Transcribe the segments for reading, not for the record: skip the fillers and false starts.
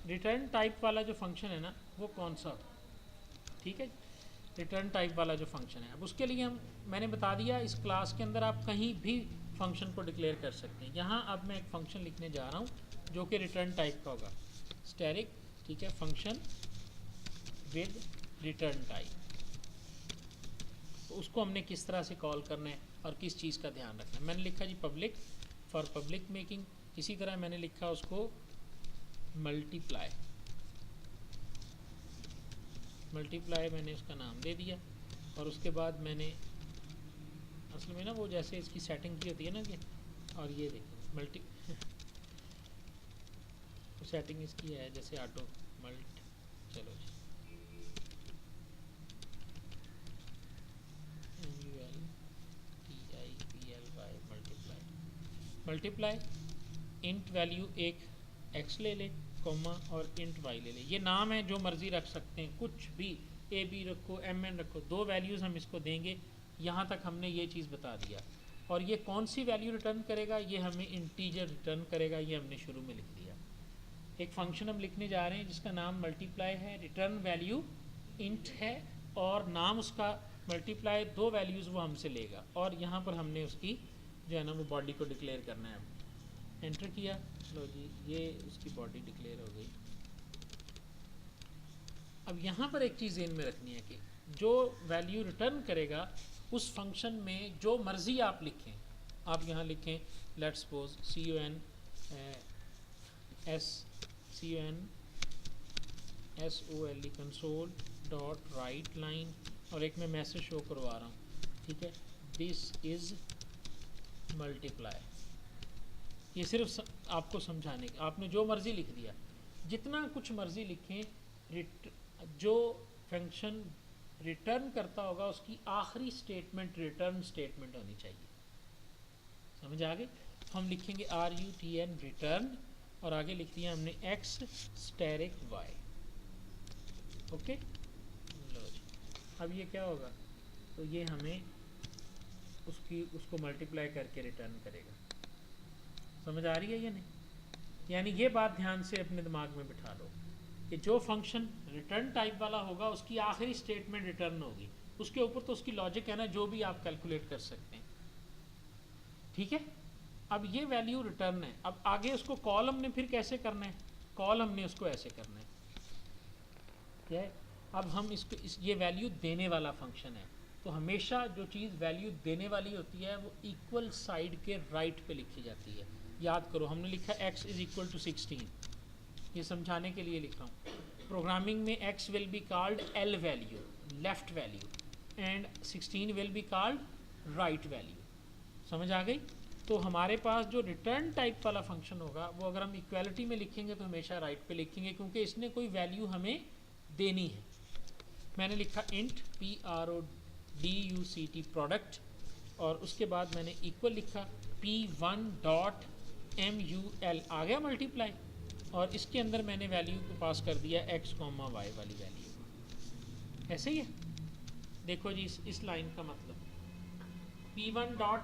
Return type वाला जो function है ना वो कौन सा, ठीक है, रिटर्न टाइप वाला जो फंक्शन है। अब उसके लिए मैंने बता दिया इस क्लास के अंदर आप कहीं भी फंक्शन को डिक्लेयर कर सकते हैं। यहाँ अब मैं एक फंक्शन लिखने जा रहा हूँ जो कि रिटर्न टाइप का होगा, स्टैटिक, ठीक है, फंक्शन विद रिटर्न टाइप। तो उसको हमने किस तरह से कॉल करना है और किस चीज़ का ध्यान रखना है। मैंने लिखा जी पब्लिक, फॉर पब्लिक मेकिंग। इसी तरह मैंने लिखा उसको मल्टीप्लाई, मल्टीप्लाई मैंने उसका नाम दे दिया। और उसके बाद मैंने असल में ना वो जैसे इसकी सेटिंग की होती है ना कि, और ये देखो मल्टी सेटिंग इसकी है जैसे ऑटो मल्ट, चलो जी MULTIPLY मल्टीप्लाई, इंट वैल्यू एक x ले ले, कॉमा और इंट y ले ले। ये नाम है जो मर्जी रख सकते हैं, कुछ भी ए बी रखो, एम एन रखो, दो वैल्यूज़ हम इसको देंगे। यहाँ तक हमने ये चीज़ बता दिया। और ये कौन सी वैल्यू रिटर्न करेगा, ये हमें इंटीजर रिटर्न करेगा, ये हमने शुरू में लिख दिया। एक फंक्शन हम लिखने जा रहे हैं जिसका नाम मल्टीप्लाई है, रिटर्न वैल्यू इंट है और नाम उसका मल्टीप्लाई, दो वैल्यूज़ वो हमसे लेगा। और यहाँ पर हमने उसकी जो है ना वो बॉडी को डिक्लेयर करना है। एंटर किया, लो जी ये उसकी बॉडी डिक्लेयर हो गई। अब यहाँ पर एक चीज़ ध्यान में रखनी है कि जो वैल्यू रिटर्न करेगा उस फंक्शन में जो मर्ज़ी आप लिखें, आप यहाँ लिखें let's suppose CONSOLE console dot right line, और एक मैं मैसेज शो करवा रहा हूँ, ठीक है, दिस इज़ मल्टीप्लाई। ये सिर्फ आपको समझाने का, आपने जो मर्ज़ी लिख दिया, जितना कुछ मर्ज़ी लिखें, जो फंक्शन रिटर्न करता होगा उसकी आखिरी स्टेटमेंट रिटर्न स्टेटमेंट होनी चाहिए। समझ आ गई? हम लिखेंगे RUTN रिटर्न और आगे लिख दिया हमने X स्टैटिक Y। ओके, लो जी अब ये क्या होगा, तो ये हमें उसको मल्टीप्लाई करके रिटर्न करेगा। समझ आ रही है या नहीं? यानी ये बात ध्यान से अपने दिमाग में बिठा लो कि जो फंक्शन रिटर्न टाइप वाला होगा उसकी आखिरी स्टेटमेंट रिटर्न होगी, उसके ऊपर तो उसकी लॉजिक है ना, जो भी आप कैलकुलेट कर सकते हैं, ठीक है। अब ये वैल्यू रिटर्न है, अब आगे उसको कॉल हमने फिर कैसे करना है, कॉल हमने उसको ऐसे करना है, क्या है। अब हम इसको ये वैल्यू देने वाला फंक्शन है, तो हमेशा जो चीज़ वैल्यू देने वाली होती है वो इक्वल साइड के राइट पे लिखी जाती है। याद करो हमने लिखा x इज़ इक्वल टू 16, ये समझाने के लिए लिख रहा हूँ। प्रोग्रामिंग में x will be called L value, left value, and 16 will be called right value. समझ आ गई? तो हमारे पास जो रिटर्न टाइप वाला फंक्शन होगा वो अगर हम इक्वालिटी में लिखेंगे तो हमेशा राइट पे लिखेंगे, क्योंकि इसने कोई वैल्यू हमें देनी है। मैंने लिखा इंट PRODUCT प्रोडक्ट, और उसके बाद मैंने इक्वल लिखा P1 डॉट MUL, आ गया मल्टीप्लाई, और इसके अंदर मैंने वैल्यू को पास कर दिया x, y वाली वैल्यू। ऐसे ही है, देखो जी इस लाइन का मतलब P1 डॉट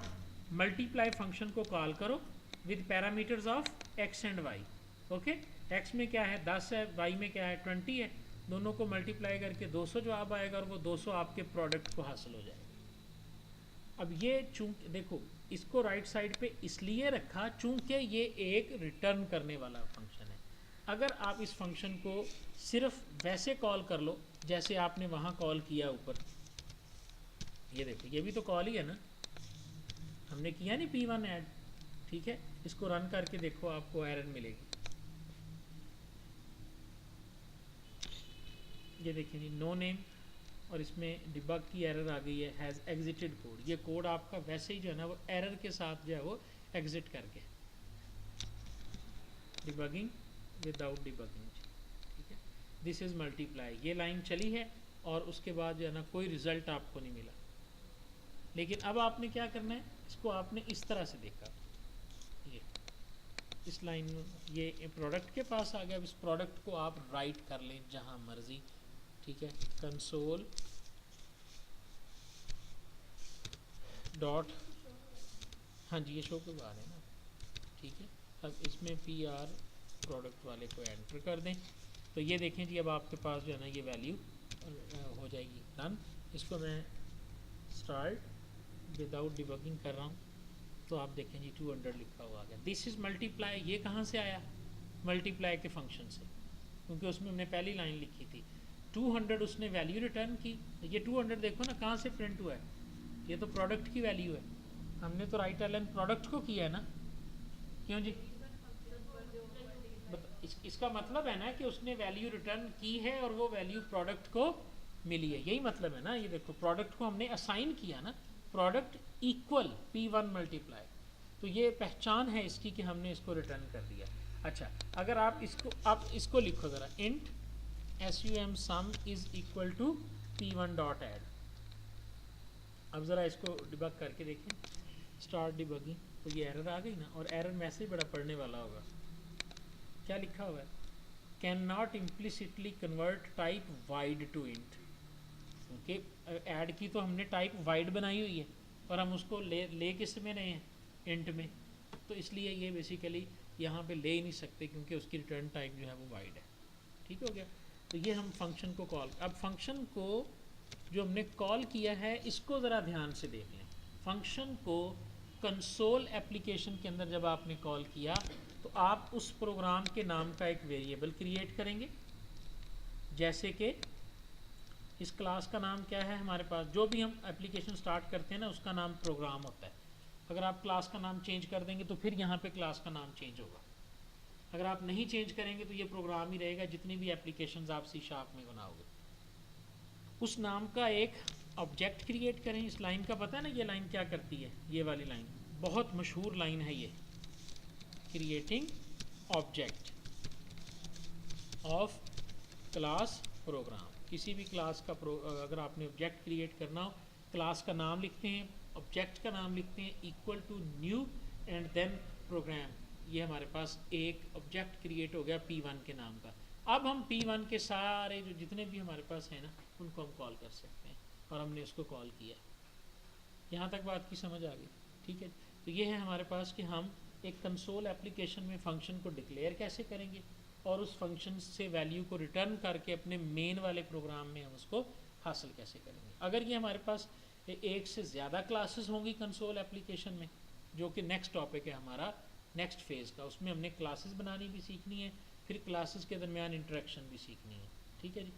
मल्टीप्लाई फंक्शन को कॉल करो with parameters of x and y। Okay, x में क्या है 10 है, y में क्या है 20 है, दोनों को मल्टीप्लाई करके 200 जवाब आएगा और वो 200 आपके प्रोडक्ट को हासिल हो जाएगा। अब ये चूंकि देखो इसको राइट साइड पे इसलिए रखा चूंकि ये एक रिटर्न करने वाला फंक्शन है। अगर आप इस फंक्शन को सिर्फ वैसे कॉल कर लो जैसे आपने वहाँ कॉल किया ऊपर, ये देखो ये भी तो कॉल ही है ना, हमने किया नहीं P1 ऐड, ठीक है, इसको रन करके देखो आपको एरर मिलेगी। ये देखिए नहीं, नो नेम, और इसमें डिबग की एरर आ गई है, हैज़ एग्जिटेड कोड। ये कोड आपका वैसे ही जो है ना वो एरर के साथ जो है वो एग्जिट करके, डिबगिंग विदाउट डिबगिंग, ठीक है। दिस इज़ मल्टीप्लाई, ये लाइन चली है और उसके बाद जो है ना कोई रिज़ल्ट आपको नहीं मिला। लेकिन अब आपने क्या करना है, इसको आपने इस तरह से देखा, ये इस लाइन में ये प्रोडक्ट के पास आ गया। अब इस प्रोडक्ट को आप राइट कर लें जहाँ मर्जी, ठीक है, कंसोल डॉट, हाँ जी ये शो करवा रहे हैं ना, ठीक है। अब इसमें PR प्रोडक्ट वाले को एंटर कर दें। तो ये देखें जी, अब आपके पास जो है ना ये वैल्यू हो जाएगी डन। इसको मैं स्टार्ट विदाउट डिबगिंग कर रहा हूँ, तो आप देखें जी 200 लिखा हुआ आ गया। This is multiply. ये कहाँ से आया? मल्टीप्लाई के फंक्शन से, क्योंकि उसमें हमने पहली लाइन लिखी थी 200, उसने वैल्यू रिटर्न की। ये 200 देखो ना कहाँ से प्रिंट हुआ है, ये तो प्रोडक्ट की वैल्यू है। हमने तो राइट एलन प्रोडक्ट को किया है ना, क्यों जी? इसका मतलब है ना कि उसने वैल्यू रिटर्न की है और वो वैल्यू प्रोडक्ट को मिली है, यही मतलब है ना। ये देखो प्रोडक्ट को हमने असाइन किया ना, प्रोडक्ट इक्वल P1 मल्टीप्लाई, तो ये पहचान है इसकी कि हमने इसको रिटर्न कर दिया। अच्छा, अगर आप इसको लिखो ज़रा, int sum sum is equal to P1 dot add. अब ज़रा इसको डिबग करके देखें, स्टार्ट डिबगिंग, तो ये एरर आ गई ना, और एरर मैसेज बड़ा पढ़ने वाला होगा। क्या लिखा हुआ है? Can not implicitly convert type void to int. क्योंकि ऐड की तो हमने टाइप वाइड बनाई हुई है और हम उसको ले किस में रहे हैं? इंट में। तो इसलिए ये बेसिकली यहाँ पे ले ही नहीं सकते, क्योंकि उसकी रिटर्न टाइप जो है वो वाइड है। ठीक हो गया? तो ये हम फंक्शन को कॉल, अब फंक्शन को जो हमने कॉल किया है इसको ज़रा ध्यान से देख लें। फंक्शन को कंसोल एप्लीकेशन के अंदर जब आपने कॉल किया तो आप उस प्रोग्राम के नाम का एक वेरिएबल क्रिएट करेंगे। जैसे कि इस क्लास का नाम क्या है हमारे पास, जो भी हम एप्लीकेशन स्टार्ट करते हैं ना उसका नाम प्रोग्राम होता है। अगर आप क्लास का नाम चेंज कर देंगे तो फिर यहाँ पे क्लास का नाम चेंज होगा। अगर आप नहीं चेंज करेंगे तो ये प्रोग्राम ही रहेगा, जितनी भी एप्लीकेशंस आप C# में बनाओगे। उस नाम का एक ऑब्जेक्ट क्रिएट करें। इस लाइन का पता है ना ये लाइन क्या करती है? ये वाली लाइन बहुत मशहूर लाइन है ये, creating object of class program. किसी भी क्लास का अगर आपने ऑब्जेक्ट क्रिएट करना हो, क्लास का नाम लिखते हैं, ऑब्जेक्ट का नाम लिखते हैं, equal to new and then program. ये हमारे पास एक ऑब्जेक्ट क्रिएट हो गया P1 के नाम का। अब हम P1 के सारे जो जितने भी हमारे पास है ना उनको हम कॉल कर सकते हैं, और हमने उसको कॉल किया। यहाँ तक बात की समझ आ गई? ठीक है। तो ये है हमारे पास कि हम एक कंसोल एप्लीकेशन में फंक्शन को डिक्लेयर कैसे करेंगे और उस फंक्शन से वैल्यू को रिटर्न करके अपने मेन वाले प्रोग्राम में हम उसको हासिल कैसे करेंगे। अगर ये हमारे पास एक से ज़्यादा क्लासेस होंगी कंसोल एप्लीकेशन में, जो कि नेक्स्ट टॉपिक है हमारा नेक्स्ट फेज़ का, उसमें हमने क्लासेस बनानी भी सीखनी है, फिर क्लासेस के दरमियान इंटरेक्शन भी सीखनी है। ठीक है जी।